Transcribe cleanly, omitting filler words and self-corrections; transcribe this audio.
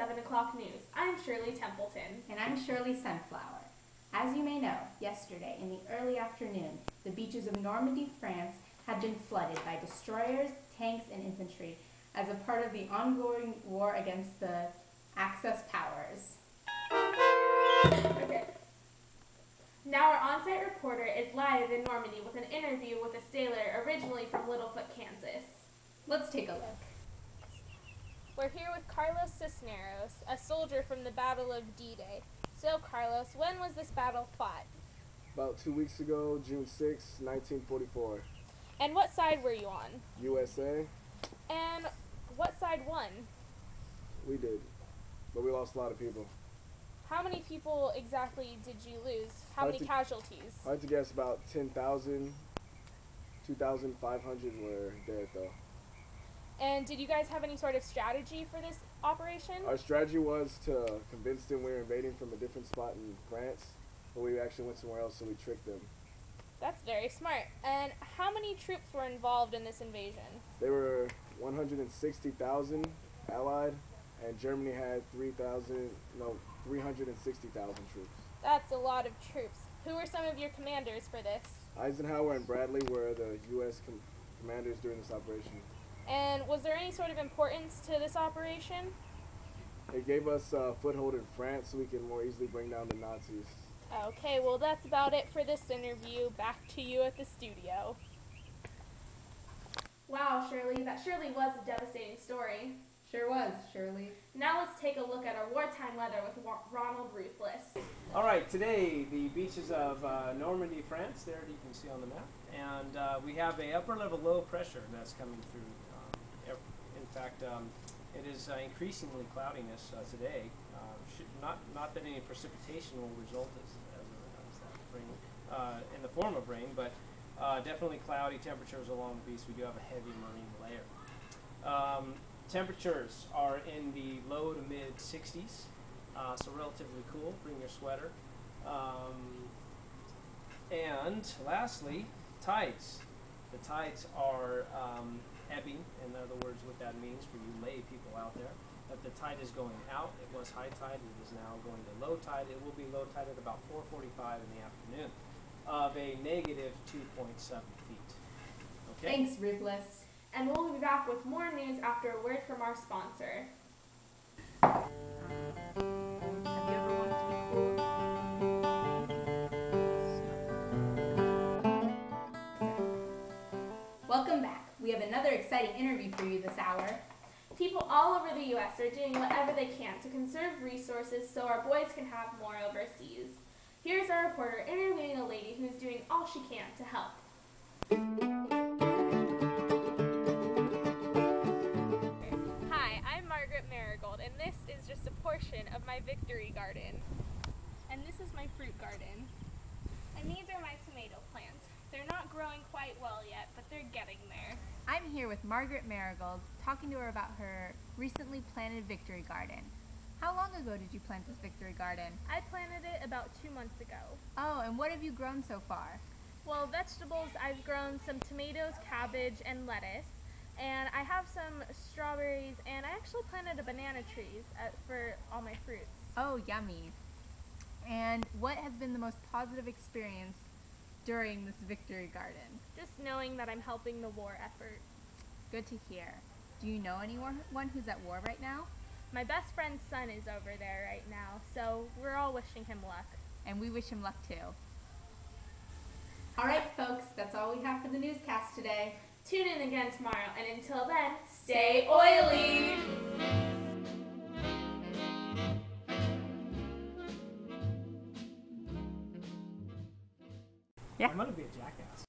7 o'clock news. I'm Shirley Templeton. And I'm Shirley Sunflower. As you may know, yesterday in the early afternoon, the beaches of Normandy, France had been flooded by destroyers, tanks, and infantry as a part of the ongoing war against the Axis powers. Okay. Now our on-site reporter is live in Normandy with an interview with a sailor originally from Littlefoot, Kansas. Let's take a look. We're here with Carlos Cisneros, a soldier from the Battle of D-Day. So, Carlos, when was this battle fought? About 2 weeks ago, June 6, 1944. And what side were you on? USA, And what side won? we did, but we lost a lot of people. How many people exactly did you lose? How many casualties? I like to guess about 10,000, 2,500 were dead though. And did you guys have any sort of strategy for this operation? Our strategy was to convince them we were invading from a different spot in France, but we actually went somewhere else, so we tricked them. That's very smart. And how many troops were involved in this invasion? There were 160,000 Allied, and Germany had 360,000 troops. That's a lot of troops. Who were some of your commanders for this? Eisenhower and Bradley were the U.S. commanders during this operation. And was there any sort of importance to this operation? It gave us a foothold in France so we can more easily bring down the Nazis. Okay, well that's about it for this interview. Back to you at the studio. Wow, Shirley, that surely was a devastating story. Sure was, Shirley. Now let's take a look at our wartime weather with Ronald Ruthless. All right, today the beaches of Normandy, France, there you can see on the map, and we have a upper level low pressure that's coming through. In fact, it is increasingly cloudiness today. Not that any precipitation will result as that rain, in the form of rain, but definitely cloudy temperatures along the beach. We do have a heavy marine layer. Temperatures are in the low to mid 60s, so relatively cool. Bring your sweater. And lastly, tides. The tides are ebbing. In other words, what that means for you lay people out there, that the tide is going out. It was high tide. It is now going to low tide. It will be low tide at about 4:45 in the afternoon of a negative 2.7 feet. Okay? Thanks, Ruthless. And we'll be back with more news after a word from our sponsor. Have you ever wanted to be cool? Welcome back. We have another exciting interview for you this hour. People all over the U.S. are doing whatever they can to conserve resources so our boys can have more overseas. Here's our reporter interviewing a lady who's doing all she can to help. Hi, I'm Margaret Marigold, and this is just a portion of my victory garden. And this is my fruit garden. And these are my tomato plants. They're not growing quite well yet, but they're getting there. I'm here with Margaret Marigold, talking to her about her recently planted victory garden. How long ago did you plant this victory garden? I planted it about 2 months ago. Oh, and what have you grown so far? Well, vegetables, I've grown some tomatoes, cabbage, and lettuce. And I have some strawberries, and I actually planted a banana trees for all my fruits. Oh, yummy. And what has been the most positive experience during this victory garden? Just knowing that I'm helping the war effort. Good to hear. Do you know anyone who's at war right now? My best friend's son is over there right now, so we're all wishing him luck. And we wish him luck too. All right, folks, that's all we have for the newscast today. Tune in again tomorrow, and until then, stay oily! I'm going to be a jackass.